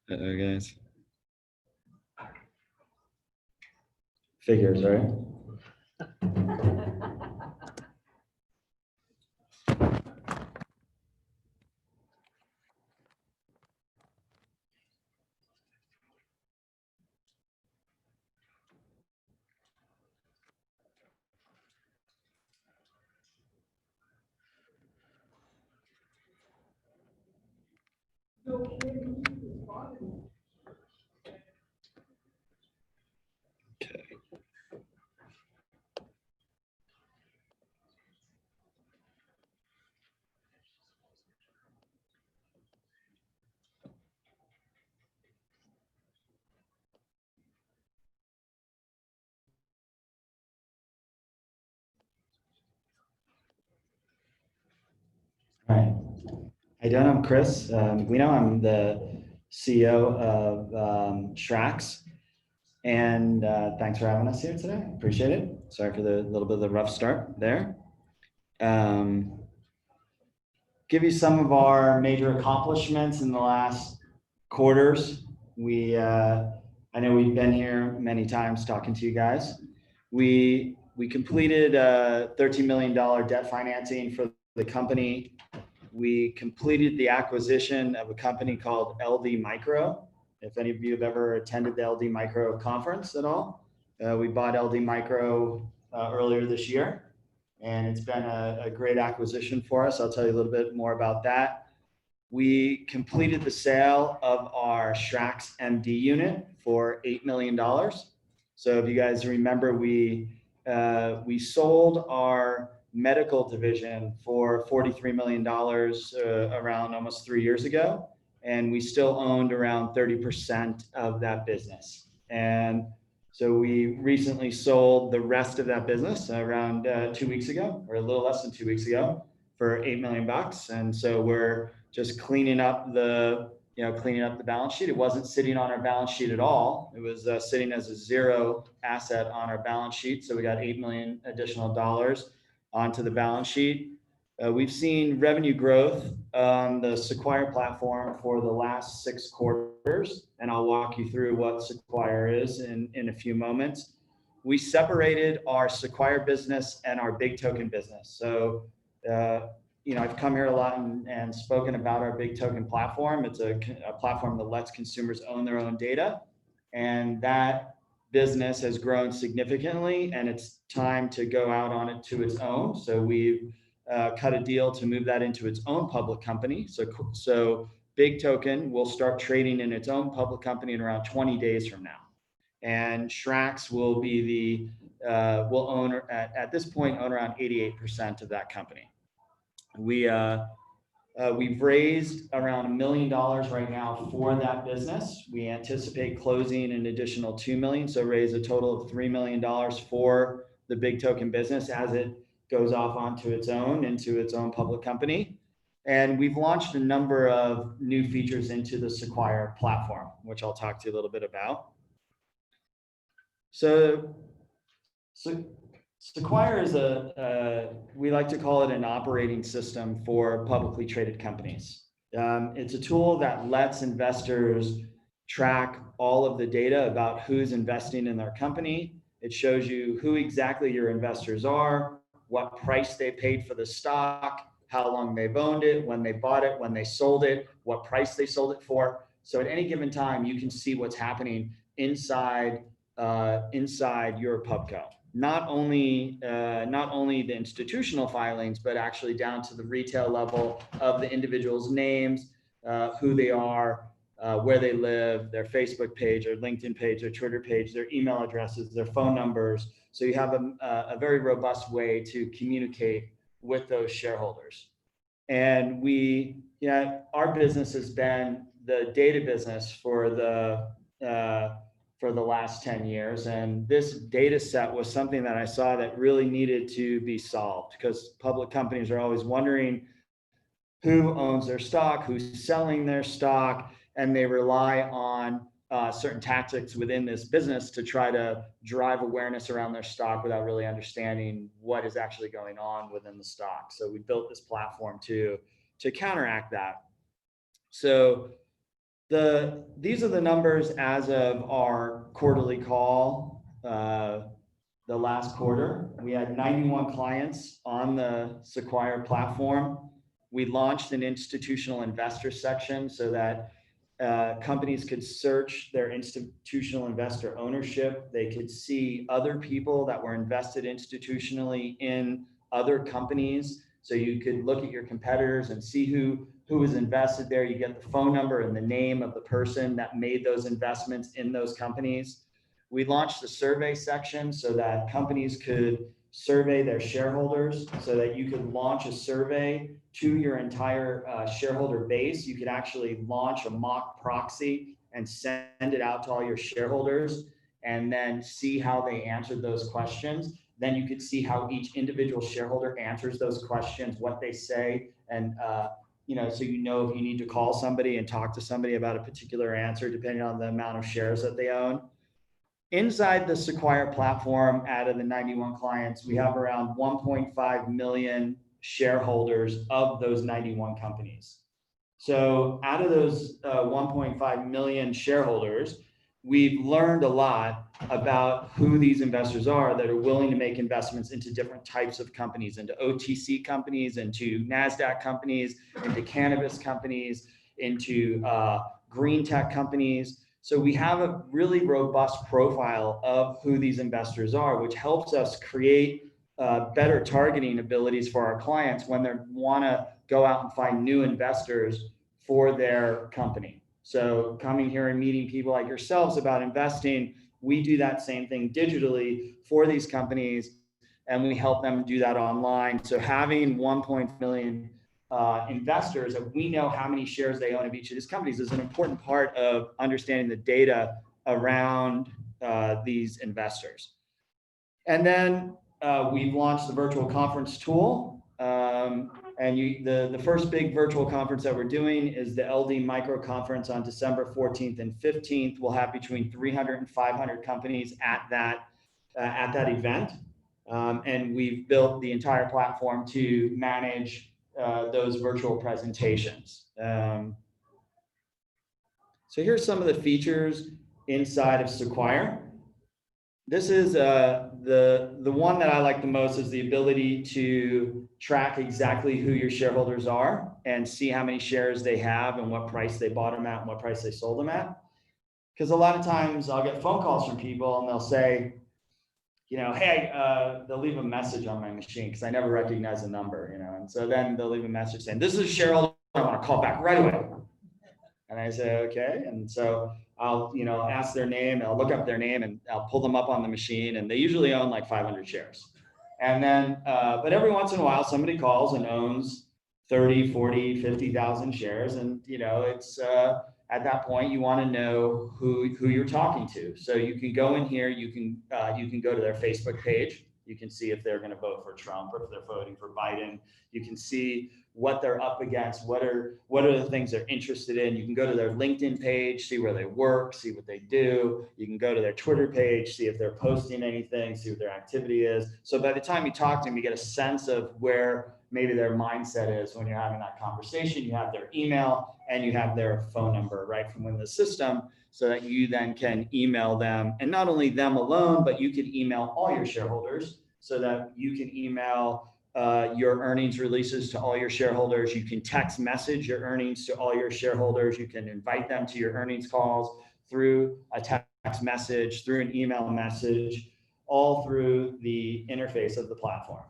Guys. Figures, right? All right. How you doing? I'm Chris Guino. I'm the CEO of SRAX. And thanks for having us here today. Appreciate it. Sorry for the little bit of the rough start there. Give you some of our major accomplishments in the last quarters. I know we've been here many times talking to you guys. We completed a $13 million debt financing for the company. We completed the acquisition of a company called LD Micro. If any of you have ever attended the LD Micro conference at all, we bought LD Micro earlier this year, and it's been a great acquisition for us. I'll tell you a little bit more about that. We completed the sale of our SRAX MD unit for $8 million. So if you guys remember, we sold our medical division for $43 million around almost 3 years ago, and we still owned around 30% of that business. And so we recently sold the rest of that business around 2 weeks ago, or a little less than 2 weeks ago, for $8 million. And so we're just cleaning up the balance sheet. It wasn't sitting on our balance sheet at all. It was sitting as a zero asset on our balance sheet. So we got $8 million additional dollars onto the balance sheet. We've seen revenue growth on the Sequire platform for the last 6 quarters, and I'll walk you through what Sequire is in a few moments. We separated our Sequire business and our Big Token business. So, I've come here a lot and spoken about our Big Token platform. It's a platform that lets consumers own their own data, and that business has grown significantly, and it's time to go out on it to its own. So we've cut a deal to move that into its own public company. So Big Token will start trading in its own public company in around 20 days from now. And SRAX will be will own, at this point, own around 88% of that company. We've raised around $1 million right now for that business. We anticipate closing an additional $2 million, so raise a total of $3 million for the Big Token business as it goes off onto into its own public company. And we've launched a number of new features into the Sequire platform, which I'll talk to you a little bit about. So Sequire is we like to call it an operating system for publicly traded companies. It's a tool that lets investors track all of the data about who's investing in their company. It shows you who exactly your investors are, what price they paid for the stock, how long they've owned it, when they bought it, when they sold it, what price they sold it for. So at any given time, you can see what's happening inside your pubco. Not only the institutional filings, but actually down to the retail level of the individual's names, who they are, where they live, their Facebook page, their LinkedIn page, their Twitter page, their email addresses, their phone numbers. So you have a very robust way to communicate with those shareholders. And our business has been the data business for the last 10 years. And this data set was something that I saw that really needed to be solved, because public companies are always wondering who owns their stock, who's selling their stock, and they rely on certain tactics within this business to try to drive awareness around their stock without really understanding what is actually going on within the stock. So we built this platform to counteract that. So These are the numbers as of our quarterly call. The last quarter, we had 91 clients on the Sequire platform. We launched an institutional investor section so that companies could search their institutional investor ownership. They could see other people that were invested institutionally in other companies. So you could look at your competitors and see who was invested there. You get the phone number and the name of the person that made those investments in those companies. We launched the survey section so that companies could survey their shareholders, so that you could launch a survey to your entire shareholder base. You could actually launch a mock proxy and send it out to all your shareholders and then see how they answered those questions. Then you could see how each individual shareholder answers those questions, what they say, and so you know if you need to call somebody and talk to somebody about a particular answer, depending on the amount of shares that they own. Inside the Sequire platform, out of the 91 clients, we have around 1.5 million shareholders of those 91 companies. So out of those 1.5 million shareholders, we've learned a lot about who these investors are that are willing to make investments into different types of companies, into OTC companies, into NASDAQ companies, into cannabis companies, into green tech companies. So we have a really robust profile of who these investors are, which helps us create better targeting abilities for our clients when they want to go out and find new investors for their company. So coming here and meeting people like yourselves about investing, we do that same thing digitally for these companies, and we help them do that online. So having 1.1 million investors that we know how many shares they own of each of these companies is an important part of understanding the data around these investors. And then we've launched the virtual conference tool. The first big virtual conference that we're doing is the LD Micro Conference on December 14th and 15th. We'll have between 300 and 500 companies at that event. And we've built the entire platform to manage those virtual presentations. So here's some of the features inside of Sequire. This is the one that I like the most is the ability to track exactly who your shareholders are and see how many shares they have and what price they bought them at and what price they sold them at. Because a lot of times I'll get phone calls from people and they'll say, hey, they'll leave a message on my machine because I never recognize the number, and so then they'll leave a message saying, this is a shareholder, I want to call back right away. And I say, okay. And so I'll, ask their name, I'll look up their name and I'll pull them up on the machine, and they usually own like 500 shares. And then, but every once in a while, somebody calls and owns 30, 40, 50,000 shares. And, it's, at that point, you want to know who you're talking to. So you can go in here, you can go to their Facebook page. You can see if they're going to vote for Trump or if they're voting for Biden. You can see what they're up against, what are the things they're interested in. You can go to their LinkedIn page, see where they work, see what they do. You can go to their Twitter page, see if they're posting anything, see what their activity is. So by the time you talk to them, you get a sense of where maybe their mindset is when you're having that conversation. You have their email and you have their phone number right from within the system, so that you then can email them, and not only them alone, but you can email all your shareholders, so that you can email your earnings releases to all your shareholders. You can text message your earnings to all your shareholders. You can invite them to your earnings calls through a text message, through an email message, all through the interface of the platform.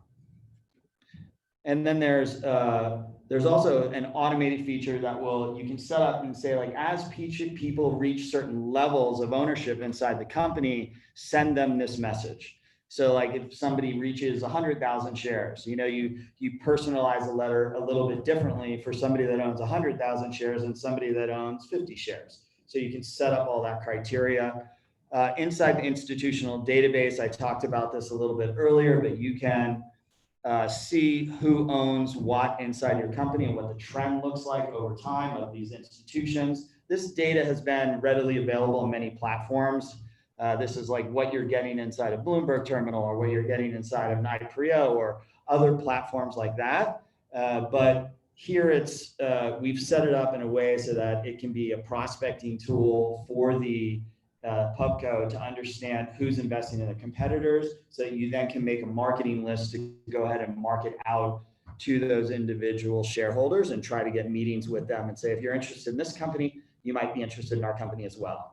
And then there's also an automated feature that you can set up and say, like, as people reach certain levels of ownership inside the company, send them this message. So like if somebody reaches 100,000 shares, you personalize a letter a little bit differently for somebody that owns 100,000 shares and somebody that owns 50 shares. So you can set up all that criteria. Inside the institutional database, I talked about this a little bit earlier, but you can see who owns what inside your company and what the trend looks like over time of these institutions. This data has been readily available on many platforms. This is like what you're getting inside of Bloomberg Terminal, or what you're getting inside of NIPRIA or other platforms like that. But here it's, we've set it up in a way so that it can be a prospecting tool for the pubco to understand who's investing in the competitors, so you then can make a marketing list to go ahead and market out to those individual shareholders and try to get meetings with them and say, if you're interested in this company, you might be interested in our company as well.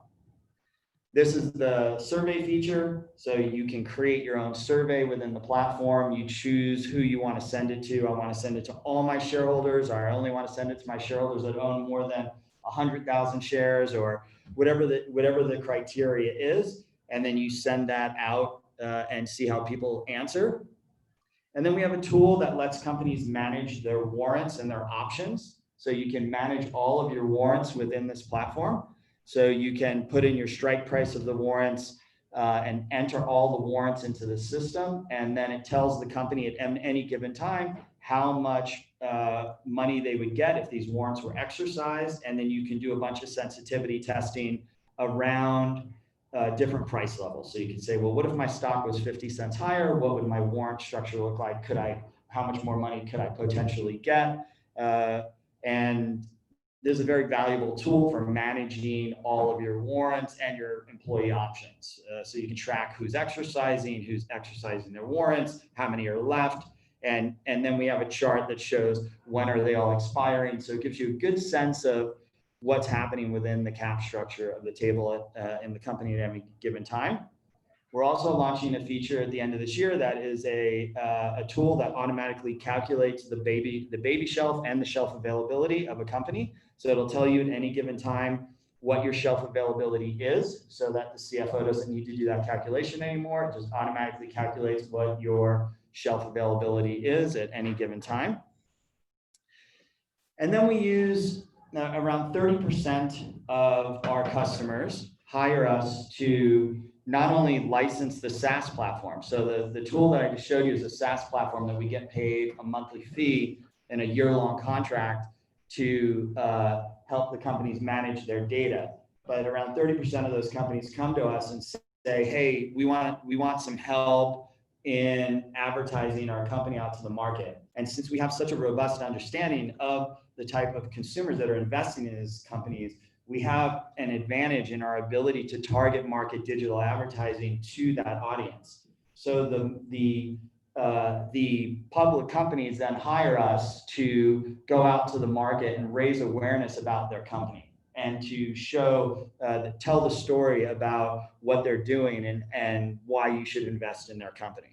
This is the survey feature. So you can create your own survey within the platform. You choose who you want to send it to. I want to send it to all my shareholders, or I only want to send it to my shareholders that own more than 100,000 shares, or whatever the criteria is. And then you send that out and see how people answer. And then we have a tool that lets companies manage their warrants and their options. So you can manage all of your warrants within this platform. So you can put in your strike price of the warrants and enter all the warrants into the system. And then it tells the company at any given time how much money they would get if these warrants were exercised. And then you can do a bunch of sensitivity testing around different price levels. So you can say, well, what if my stock was 50 cents higher? What would my warrant structure look like? How much more money could I potentially get? And there's a very valuable tool for managing all of your warrants and your employee options. So you can track who's exercising their warrants, how many are left. And then we have a chart that shows when are they all expiring. So it gives you a good sense of what's happening within the cap structure of the table in the company at any given time. We're also launching a feature at the end of this year that is a tool that automatically calculates the baby shelf and the shelf availability of a company. So it'll tell you at any given time what your shelf availability is, so that the CFO doesn't need to do that calculation anymore. It just automatically calculates what your shelf availability is at any given time. And then we use around 30% of our customers hire us to not only license the SaaS platform. So the tool that I just showed you is a SaaS platform that we get paid a monthly fee in a year-long contract to help the companies manage their data. But around 30% of those companies come to us and say, hey, we want some help in advertising our company out to the market. And since we have such a robust understanding of the type of consumers that are investing in these companies, we have an advantage in our ability to target market digital advertising to that audience. So the public companies then hire us to go out to the market and raise awareness about their company and to tell the story about what they're doing and why you should invest in their company.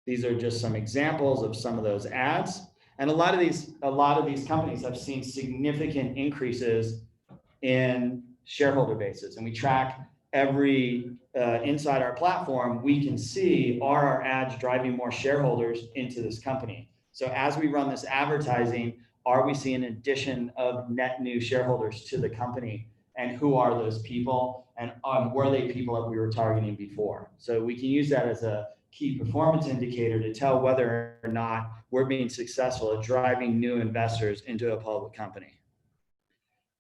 These are just some examples of some of those ads. And a lot of these companies have seen significant increases in shareholder bases. And we track every inside our platform, we can see, are our ads driving more shareholders into this company? So as we run this advertising, are we seeing an addition of net new shareholders to the company? And who are those people? And were they people that we were targeting before? So we can use that as a key performance indicator to tell whether or not we're being successful at driving new investors into a public company.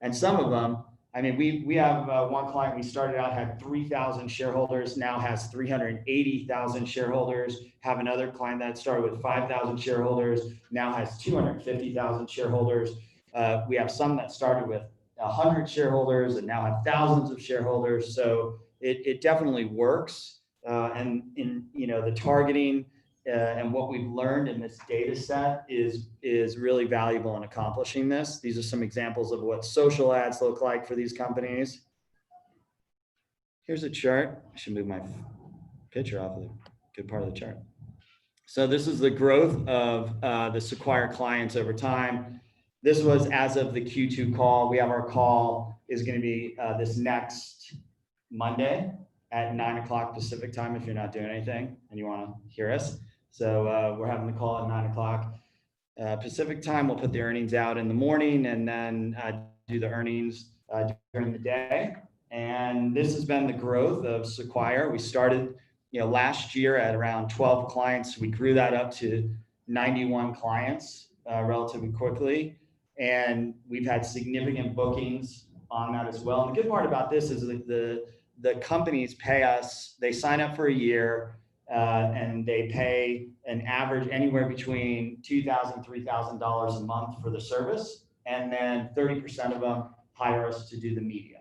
And some of them, I mean, we have one client we started out had 3,000 shareholders, now has 380,000 shareholders. Have another client that started with 5,000 shareholders, now has 250,000 shareholders. We have some that started with 100 shareholders and now have thousands of shareholders. So it definitely works. And in the targeting and what we've learned in this data set is really valuable in accomplishing this. These are some examples of what social ads look like for these companies. Here's a chart. I should move my picture off of the good part of the chart. So this is the growth of the Sequire clients over time. This was as of the Q2 call. We have our call is going to be this next Monday at 9 o'clock Pacific time if you're not doing anything and you want to hear us. So we're having the call at 9 o'clock Pacific time. We'll put the earnings out in the morning and then do the earnings during the day. And this has been the growth of Sequire. We started last year at around 12 clients. We grew that up to 91 clients relatively quickly. And we've had significant bookings on that as well. And the good part about this is that the companies pay us, they sign up for a year, and they pay an average anywhere between $2,000, $3,000 a month for the service, and then 30% of them hire us to do the media.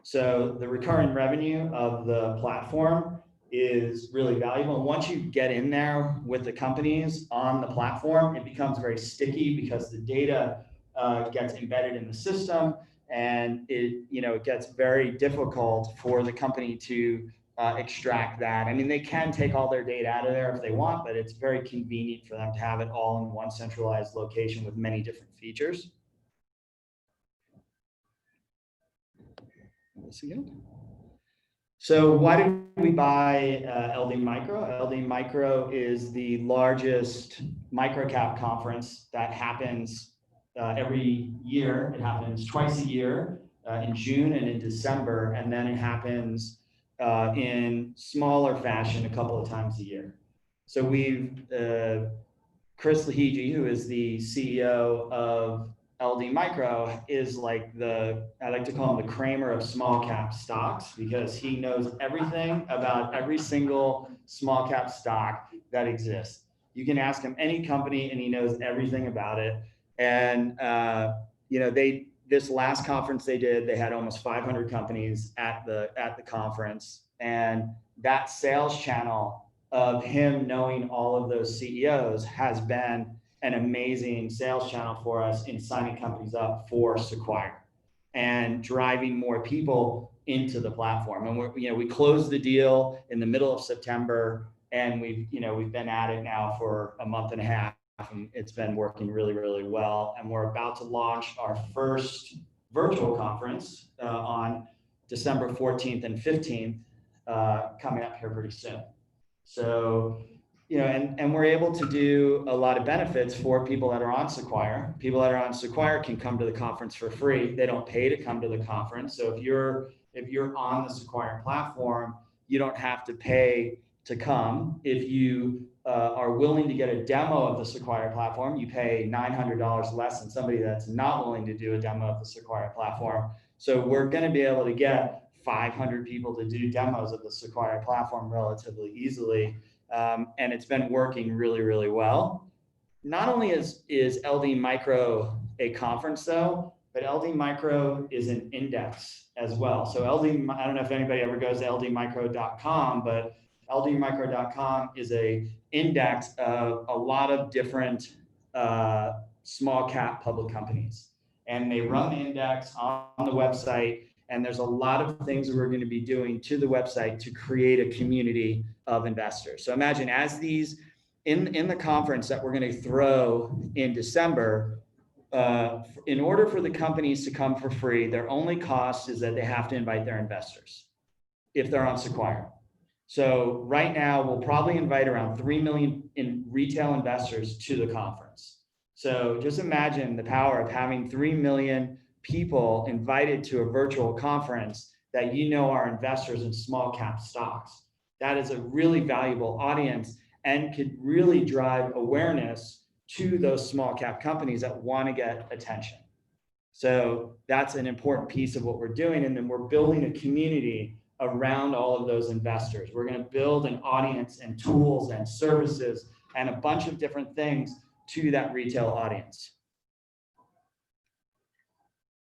So the recurring revenue of the platform is really valuable. Once you get in there with the companies on the platform, it becomes very sticky because the data gets embedded in the system, and it gets very difficult for the company to extract that. I mean, they can take all their data out of there if they want, but it's very convenient for them to have it all in one centralized location with many different features. This again. So why did we buy LD Micro? LD Micro is the largest microcap conference that happens every year. It happens twice a year, in June and in December, and then it happens in smaller fashion a couple of times a year. So we've, Chris Lahiji, who is the CEO of LD Micro, is like I like to call him the Kramer of small cap stocks, because he knows everything about every single small cap stock that exists. You can ask him any company and he knows everything about it. And this last conference they did, they had almost 500 companies at the conference, and that sales channel of him knowing all of those CEOs has been an amazing sales channel for us in signing companies up for Sequire and driving more people into the platform. And we closed the deal in the middle of September, and we've been at it now for a month and a half, and it's been working really, really well. And we're about to launch our first virtual conference on December 14th and 15th, coming up here pretty soon. So, and we're able to do a lot of benefits for people that are on Sequire. People that are on Sequire can come to the conference for free. They don't pay to come to the conference. So if you're on the Sequire platform, you don't have to pay to come. If you are willing to get a demo of the Sequire platform, you pay $900 less than somebody that's not willing to do a demo of the Sequire platform. So we're going to be able to get 500 people to do demos of the Sequire platform relatively easily. And it's been working really, really well. Not only is LD Micro a conference though, but LD Micro is an index as well. So I don't know if anybody ever goes to ldmicro.com, but ldmicro.com is a index of a lot of different small cap public companies. And they run the index on the website. And there's a lot of things that we're going to be doing to the website to create a community of investors. So imagine as these in the conference that we're going to throw in December, in order for the companies to come for free, their only cost is that they have to invite their investors if they're on Sequire. So right now, we'll probably invite around 3 million in retail investors to the conference. So just imagine the power of having 3 million people invited to a virtual conference that are investors in small cap stocks. That is a really valuable audience and could really drive awareness to those small cap companies that want to get attention. So that's an important piece of what we're doing. And then we're building a community around all of those investors. We're going to build an audience and tools and services and a bunch of different things to that retail audience.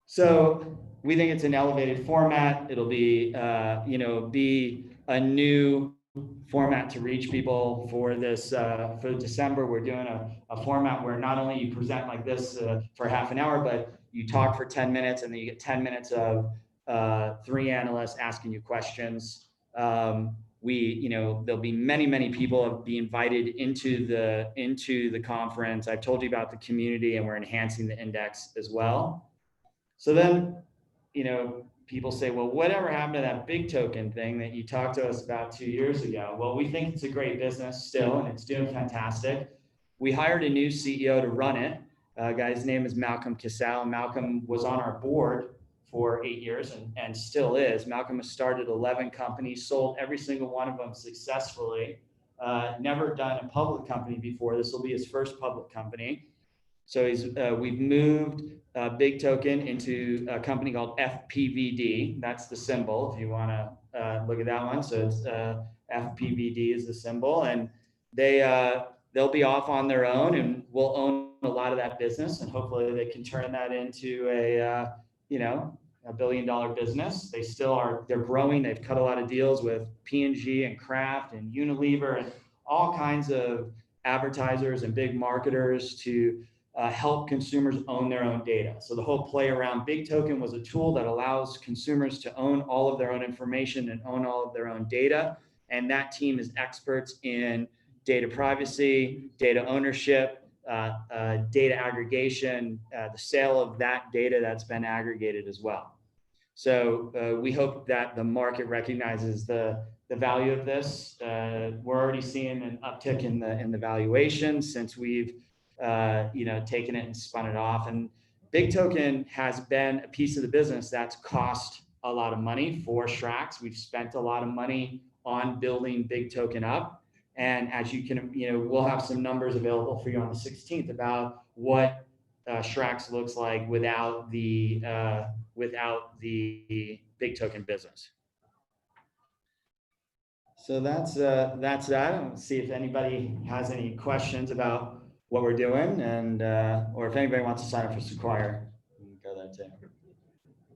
So we think it's an elevated format. It'll be, be a new format to reach people for this, for December. We're doing a format where not only you present like this for half an hour, but you talk for 10 minutes and then you get 10 minutes of 3 analysts asking you questions. There'll be many people be invited into the conference. I've told you about the community, and we're enhancing the index as well. So then, people say, well, whatever happened to that big token thing that you talked to us about 2 years ago? Well, we think it's a great business still, and it's doing fantastic. We hired a new CEO to run it. Guy's name is Malcolm Casal. Malcolm was on our board for 8 years and still is. Malcolm has started 11 companies, sold every single one of them successfully. Never done a public company before. This will be his first public company. So we've moved Big Token into a company called FPVD. That's the symbol if you want to look at that one. So it's FPVD is the symbol, and they'll be off on their own, and we'll own a lot of that business, and hopefully they can turn that into a $1 billion business. They still are. They're growing. They've cut a lot of deals with P&G and Kraft and Unilever and all kinds of advertisers and big marketers to help consumers own their own data. So the whole play around Big Token was a tool that allows consumers to own all of their own information and own all of their own data. And that team is experts in data privacy, data ownership, data aggregation, the sale of that data that's been aggregated as well. So we hope that the market recognizes the value of this. We're already seeing an uptick in the valuation since we've taken it and spun it off. And Big Token has been a piece of the business that's cost a lot of money for SRAX. We've spent a lot of money on building Big Token up. And as you can, we'll have some numbers available for you on the 16th about what SRAX looks like without the Big Token business. So that's that. Let's see if anybody has any questions about what we're doing, and or if anybody wants to sign up for Sequire, we can go there too.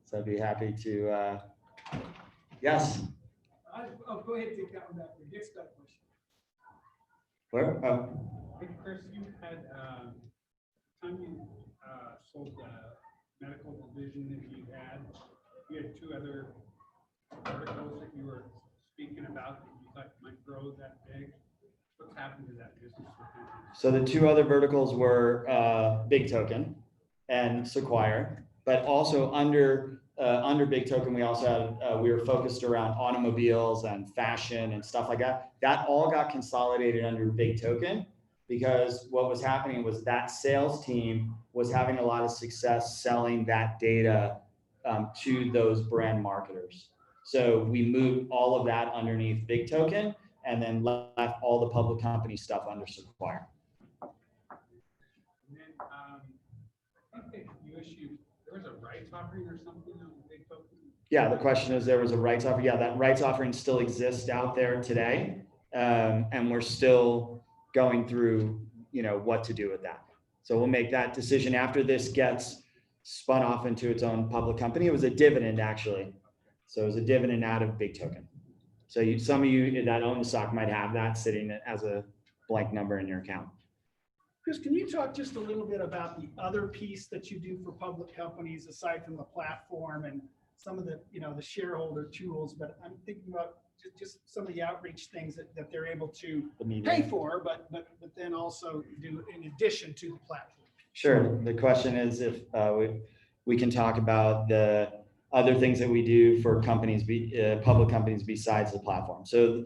So I'd be happy to. Yes. I'll go ahead and take that one back. Get stuck question. Where? Hey, Chris, you had time you sold the medical division that you had two other verticals that you were speaking about that you thought might grow that big. What's happened to that business? So the two other verticals were Big Token and Sequire, but also under Big Token, we also had we were focused around automobiles and fashion and stuff like that. That all got consolidated under Big Token because what was happening was that sales team was having a lot of success selling that data to those brand marketers. So we moved all of that underneath Big Token and then left all the public company stuff under Sequire. And then I think that you issued, there was a rights offering or something on Big Token? Yeah, the question is there was a rights offering. Yeah, that rights offering still exists out there today. And we're still going through, what to do with that. So we'll make that decision after this gets spun off into its own public company. It was a dividend actually. So it was a dividend out of Big Token. So some of you that own the stock might have that sitting as a blank number in your account. Chris, can you talk just a little bit about the other piece that you do for public companies aside from the platform and some of the, the shareholder tools, but I'm thinking about just some of the outreach things that they're able to pay for, but then also do in addition to the platform. Sure. The question is if we can talk about the other things that we do for companies, public companies besides the platform. So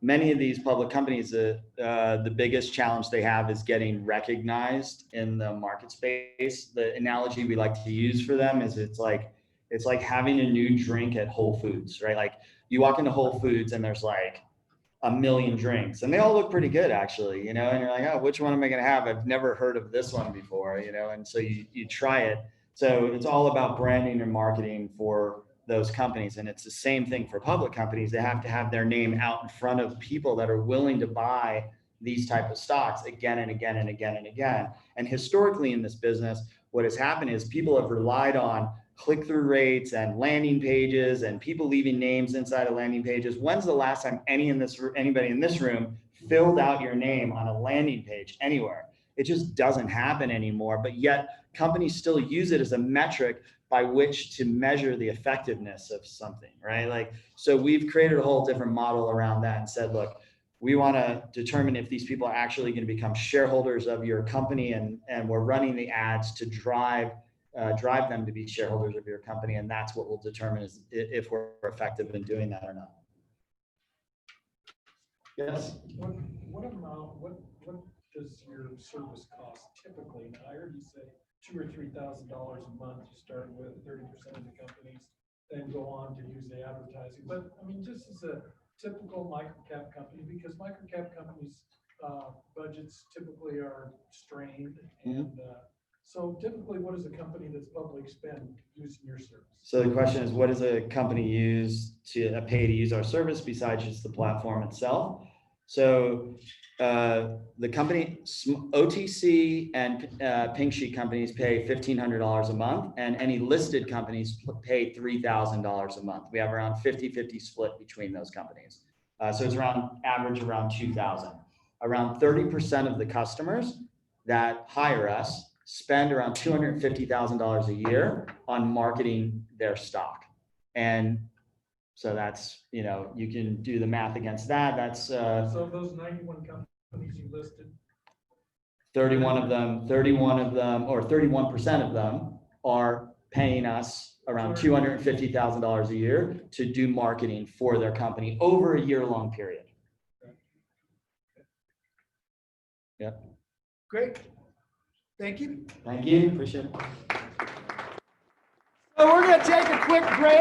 many of these public companies, the biggest challenge they have is getting recognized in the market space. The analogy we like to use for them is it's like having a new drink at Whole Foods, right? Like you walk into Whole Foods and there's like a million drinks and they all look pretty good actually, and you're like, oh, which one am I going to have? I've never heard of this one before, and so you try it. So it's all about branding and marketing for those companies. And it's the same thing for public companies. They have to have their name out in front of people that are willing to buy these type of stocks again and again and again and again. And historically in this business, what has happened is people have relied on click-through rates and landing pages and people leaving names inside of landing pages. When's the last time anybody in this room filled out your name on a landing page anywhere? It just doesn't happen anymore, but yet companies still use it as a metric by which to measure the effectiveness of something, right? Like, so we've created a whole different model around that and said, look, we want to determine if these people are actually going to become shareholders of your company, and we're running the ads to drive them to be shareholders of your company, and that's what will determine if we're effective in doing that or not. Yes. What does your service cost typically? Now, I heard you say $2,000 or $3,000 a month to start with. 30% of the companies then go on to use the advertising. But I mean, just as a typical microcap company, because microcap companies' budgets typically are strained, and So typically, what does a company that's public spend using your service? So the question is, what does a company use to pay to use our service besides just the platform itself? So the company, OTC and pink sheet companies pay $1,500 a month, and any listed companies pay $3,000 a month. We have around 50-50 split between those companies. So it's average around 2,000. Around 30% of the customers that hire us spend around $250,000 a year on marketing their stock. And so that's, you know, you can do the math against that. That's So those 91 companies you listed, 31 of them, or 31% of them are paying us around $250,000 a year to do marketing for their company over a year-long period. Yep. Great. Thank you. Thank you. Appreciate it. So we're going to take a quick break.